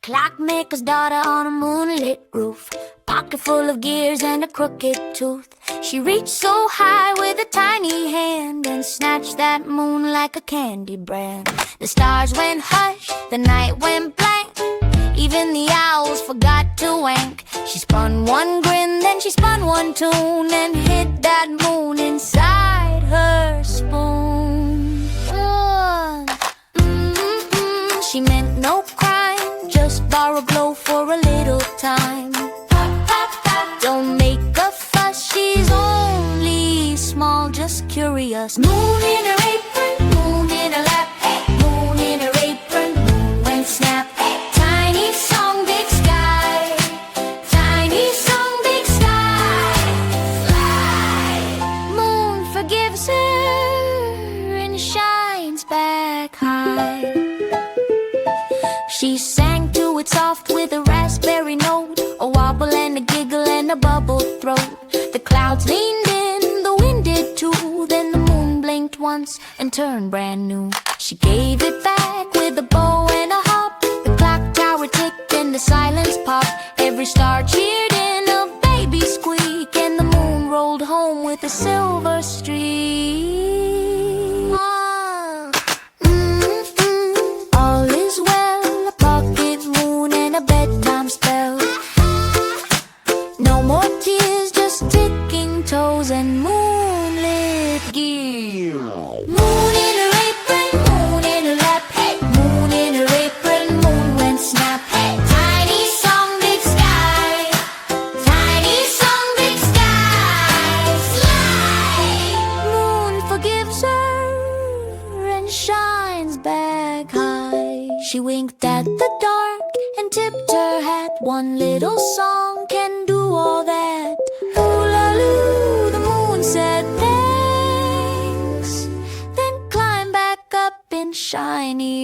clockmaker's daughter on a moonlit roof, pocket full of gears and a crooked tooth. She reached so high with a tiny hand and snatched that moon like a candy brand. The stars went hush, the night went blank, even the owls forgot to wank. She spun one grin, then she spun one tune, and hid that moon inside her spoon. She meant no crime, just borrow blow for a little time. Don't make a fuss, she's only small, just curious. Moon in her apron, moon in her lap, moon in her apron, moon went snap. Tiny song, big sky, tiny song, big sky. Fly. Moon forgives her and shines back high. She sang to it soft with a raspberry note, a wobble and a giggle and a bubble throat. The clouds leaned in, the wind did too, then the moon blinked once and turned brand new. She gave it back with a bow and a hop. The clock tower ticked and the silence popped. Every star cheered in a baby squeak, and the moon rolled home with a silver streak. All is well, a pocket moon and a bedtime spell. No more tears, just ticking toes and moonlit gear. Moon in her apron, moon in her lap, moon in her apron, moon went snap. Tiny song, big sky, tiny song, big sky. Fly. Moon forgives her and shines back high. She winked at the dark and tipped her hat. One little song can do all that. Hula-loo, the moon said thanks, then climbed back up in shiny